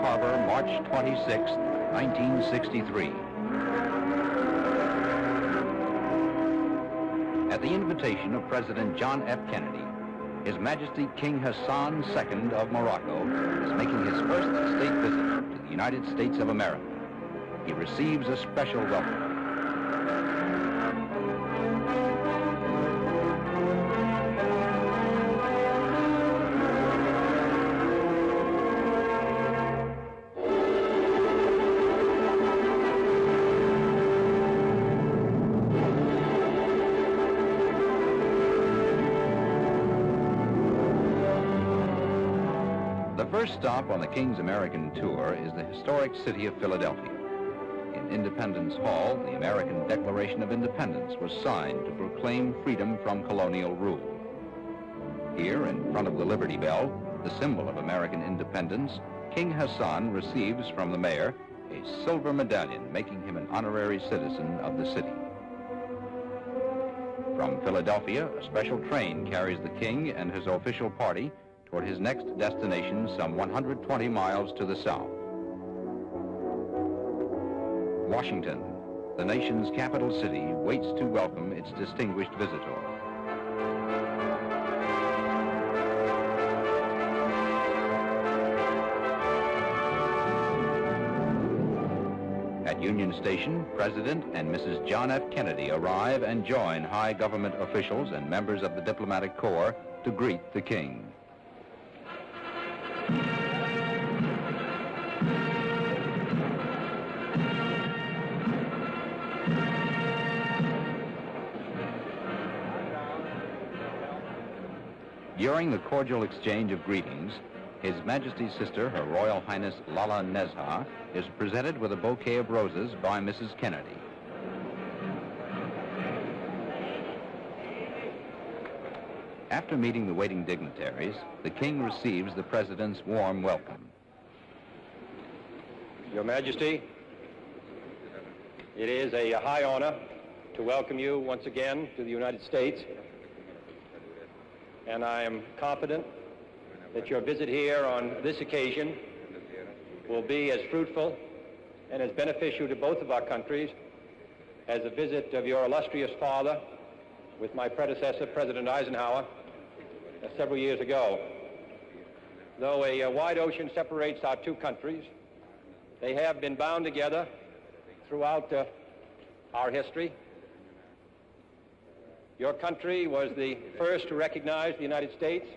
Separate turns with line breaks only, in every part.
Harbor, March 26, 1963. At the invitation of President John F. Kennedy, His Majesty King Hassan II of Morocco is making his first state visit to the United States of America. He receives a special welcome. The first stop on the King's American tour is the historic city of Philadelphia. In Independence Hall, the American Declaration of Independence was signed to proclaim freedom from colonial rule. Here, in front of the Liberty Bell, the symbol of American independence, King Hassan receives from the mayor a silver medallion, making him an honorary citizen of the city. From Philadelphia, a special train carries the king and his official party toward his next destination some 120 miles to the south. Washington, the nation's capital city, waits to welcome its distinguished visitor. At Union Station, President and Mrs. John F. Kennedy arrive and join high government officials and members of the diplomatic corps to greet the king. During the cordial exchange of greetings, His Majesty's sister, Her Royal Highness Lala Nezha, is presented with a bouquet of roses by Mrs. Kennedy. After meeting the waiting dignitaries, the king receives the president's warm welcome.
Your Majesty, it is a high honor to welcome you once again to the United States, and I am confident that your visit here on this occasion will be as fruitful and as beneficial to both of our countries as the visit of your illustrious father with my predecessor, President Eisenhower, several years ago. Though a wide ocean separates our two countries, they have been bound together throughout our history. Your country was the first to recognize the United States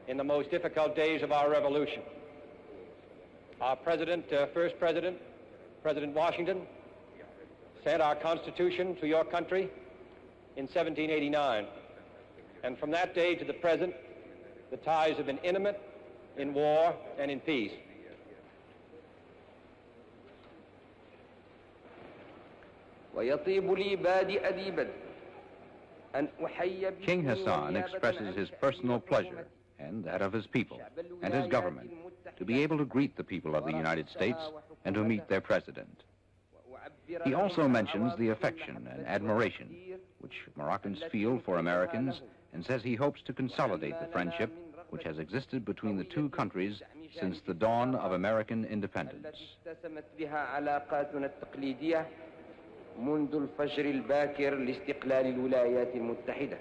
in the most difficult days of our revolution. Our first president, President Washington, sent our Constitution to your country in 1789. And from that day to the present, the ties have been intimate in war and in peace.
King Hassan expresses his personal pleasure and that of his people and his government to be able to greet the people of the United States and to meet their president. He also mentions the affection and admiration which Moroccans feel for Americans and says he hopes to consolidate the friendship which has existed between the two countries since the dawn of American independence.
منذ الفجر الباكر لاستقلال الولايات المتحدة.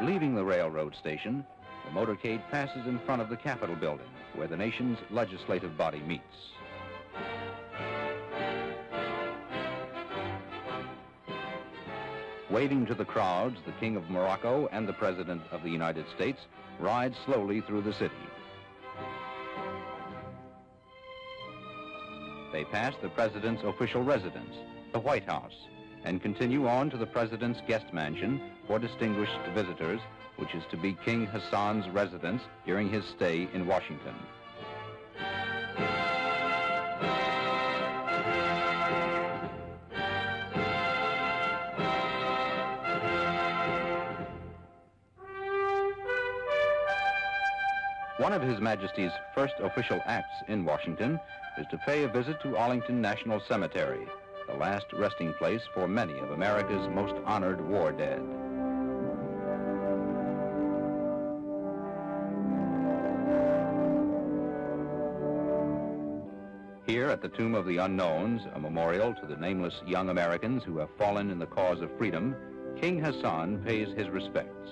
Leaving the railroad station, the motorcade passes in front of the Capitol building, where the nation's legislative body meets. Waving to the crowds, the King of Morocco and the President of the United States ride slowly through the city. They pass the President's official residence, the White House, and continue on to the President's guest mansion for distinguished visitors, which is to be King Hassan's residence during his stay in Washington. One of His Majesty's first official acts in Washington is to pay a visit to Arlington National Cemetery, the last resting place for many of America's most honored war dead. at the Tomb of the Unknowns, a memorial to the nameless young Americans who have fallen in the cause of freedom, King Hassan pays his respects.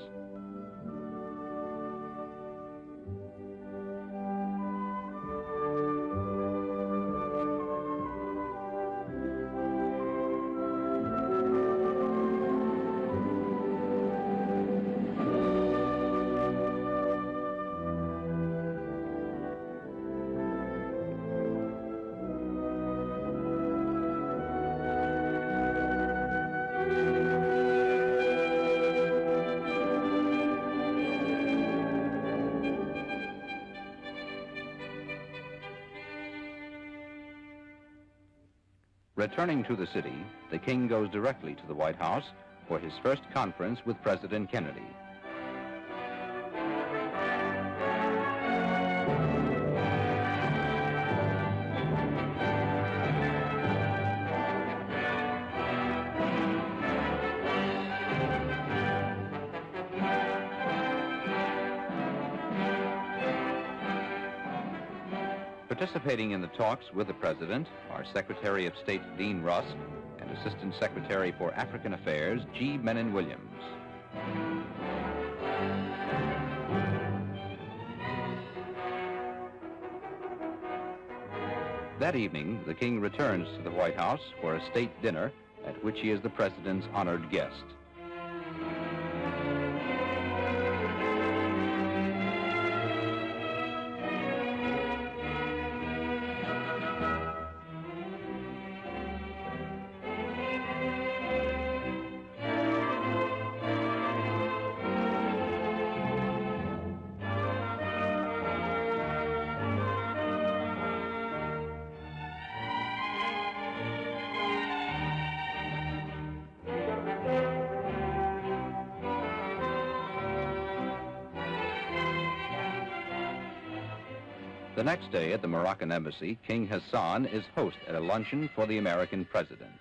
Returning to the city, the king goes directly to the White House for his first conference with President Kennedy. Participating in the talks with the President are Secretary of State Dean Rusk and Assistant Secretary for African Affairs G. Menon Williams. That evening, the king returns to the White House for a state dinner at which he is the President's honored guest. The next day at the Moroccan embassy, King Hassan is host at a luncheon for the American president.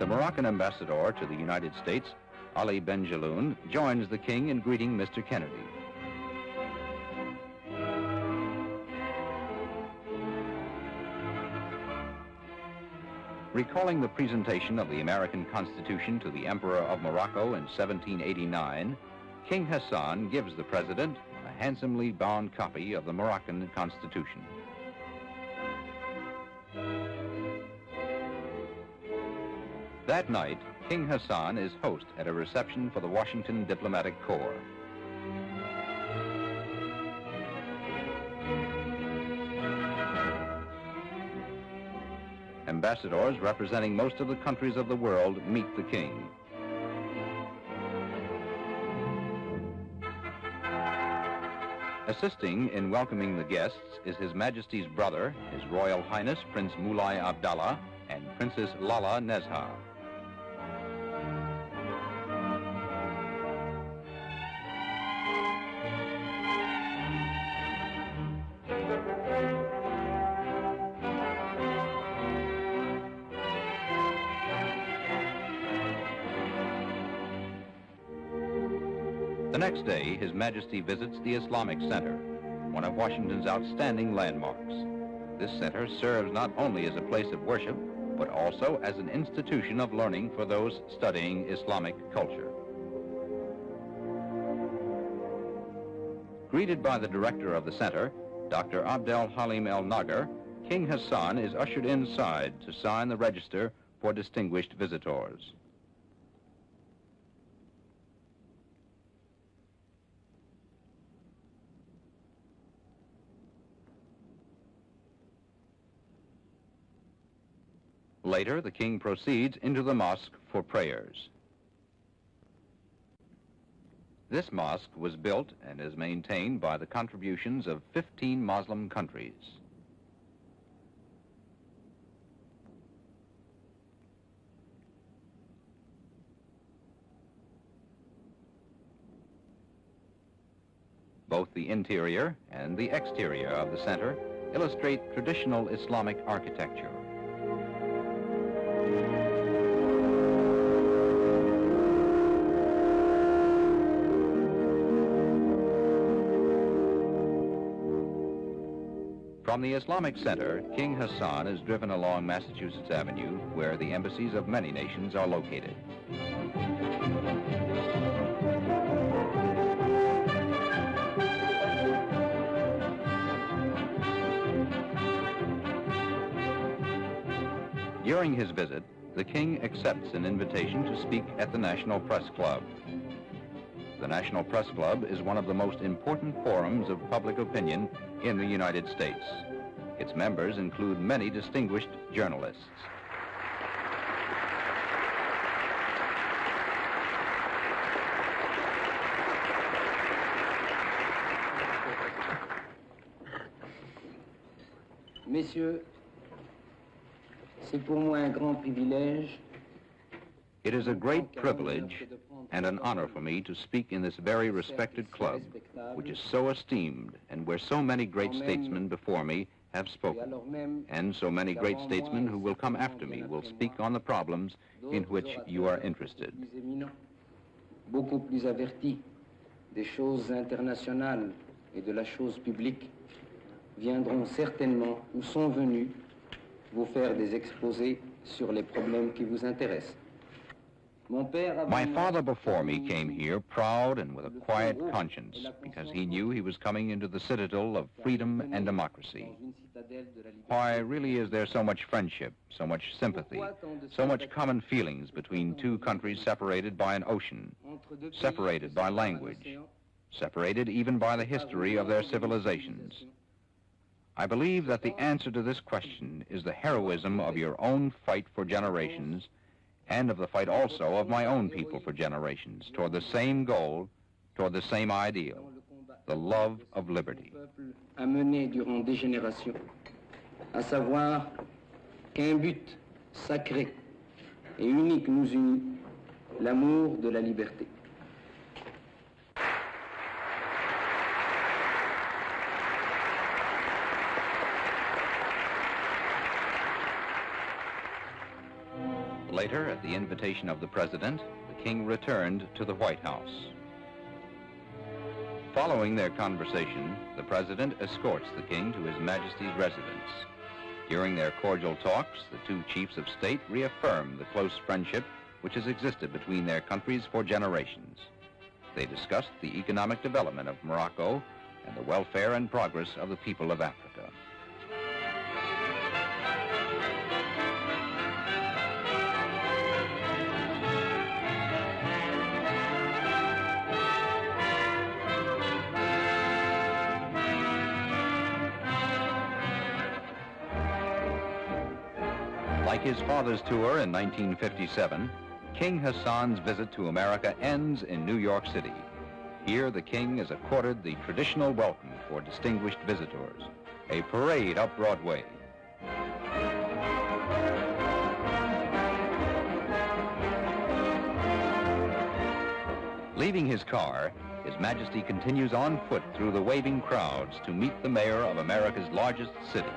The Moroccan ambassador to the United States, Ali Benjaloun, joins the king in greeting Mr. Kennedy. Recalling the presentation of the American Constitution to the Emperor of Morocco in 1789, King Hassan gives the president a handsomely bound copy of the Moroccan Constitution. That night, King Hassan is host at a reception for the Washington Diplomatic Corps. Ambassadors representing most of the countries of the world meet the king. Assisting in welcoming the guests is His Majesty's brother, His Royal Highness Prince Moulay Abdallah and Princess Lala Nezha. The next day, His Majesty visits the Islamic Center, one of Washington's outstanding landmarks. This center serves not only as a place of worship, but also as an institution of learning for those studying Islamic culture. Greeted by the director of the center, Dr. Abdel Halim El Nagar, King Hassan is ushered inside to sign the register for distinguished visitors. Later, the king proceeds into the mosque for prayers. This mosque was built and is maintained by the contributions of 15 Muslim countries. Both the interior and the exterior of the center illustrate traditional Islamic architecture. From the Islamic Center, King Hassan is driven along Massachusetts Avenue, where the embassies of many nations are located. During his visit, the King accepts an invitation to speak at the National Press Club. The National Press Club is one of the most important forums of public opinion in the United States. Its members include many distinguished journalists.
Messieurs, c'est pour moi un grand privilège.
It is a great privilege and an honor for me to speak in this very respected club, which is so esteemed and where so many great statesmen before me have spoken, and so many great statesmen who will come after me will speak on the problems in which you are interested.
Beaucoup plus avertis des choses internationales et de la chose publique viendront certainement ou sont venus vous faire des exposés sur les problèmes qui vous intéressent.
My father before me came here proud and with a quiet conscience because he knew he was coming into the citadel of freedom and democracy. Why really is there so much friendship, so much sympathy, so much common feelings between two countries separated by an ocean, separated by language, separated even by the history of their civilizations? I believe that the answer to this question is the heroism of your own fight for generations, and of the fight also of my own people for generations, toward the same goal, toward the same ideal, the love of liberty.
A mené durant des générations, à savoir qu'un but sacré et unique nous unit, l'amour de la liberté.
Later, at the invitation of the President, the King returned to the White House. Following their conversation, the President escorts the King to His Majesty's residence. During their cordial talks, the two chiefs of state reaffirm the close friendship which has existed between their countries for generations. They discussed the economic development of Morocco and the welfare and progress of the people of Africa. Like his father's tour in 1957, King Hassan's visit to America ends in New York City. Here, the King is accorded the traditional welcome for distinguished visitors, a parade up Broadway. Leaving his car, His Majesty continues on foot through the waving crowds to meet the mayor of America's largest city.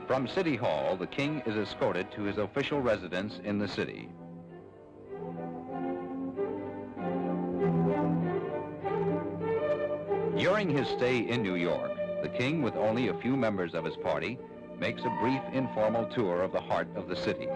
From City Hall, the King is escorted to his official residence in the city. During his stay in New York, the King, with only a few members of his party, makes a brief informal tour of the heart of the city.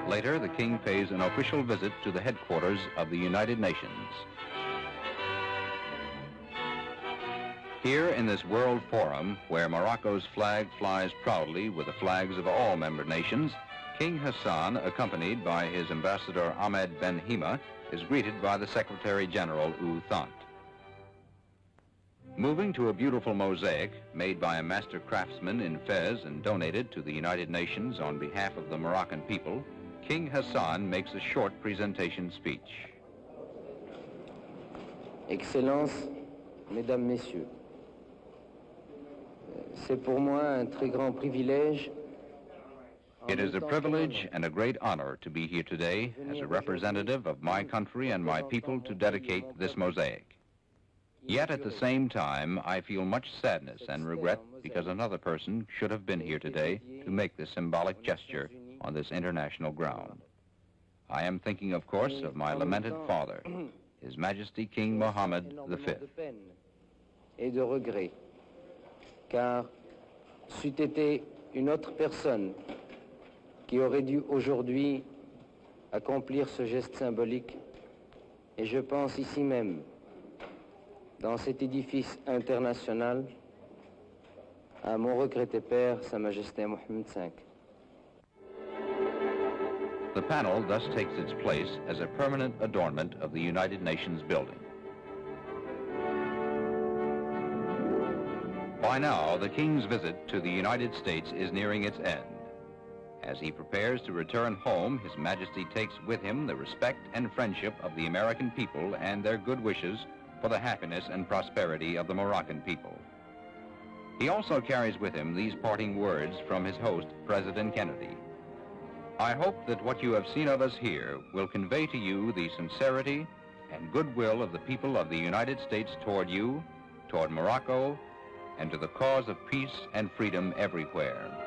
Later, the King pays an official visit to the headquarters of the United Nations. Here in this World Forum, where Morocco's flag flies proudly with the flags of all member nations, King Hassan, accompanied by his ambassador Ahmed Ben Hima, is greeted by the Secretary General U Thant. Moving to a beautiful mosaic made by a master craftsman in Fez and donated to the United Nations on behalf of the Moroccan people, King Hassan makes a short presentation speech.
Excellences, Mesdames, Messieurs, c'est pour moi un très grand privilège.
It is a privilege and a great honor to be here today as a representative of my country and my people to dedicate this mosaic. Yet at the same time, I feel much sadness and regret because another person should have been here today to make this symbolic gesture on this international ground. I am thinking, of course, of my lamented father, His Majesty King Mohammed V.
Et de regret, car c'eût été une autre personne qui aurait dû aujourd'hui accomplir ce geste symbolique, et je pense ici même, dans cet édifice international, à mon regretté père, Sa Majesté Mohammed V.
The panel thus takes its place as a permanent adornment of the United Nations building. By now, the King's visit to the United States is nearing its end. As he prepares to return home, His Majesty takes with him the respect and friendship of the American people and their good wishes for the happiness and prosperity of the Moroccan people. He also carries with him these parting words from his host, President Kennedy. I hope that what you have seen of us here will convey to you the sincerity and goodwill of the people of the United States toward you, toward Morocco, and to the cause of peace and freedom everywhere.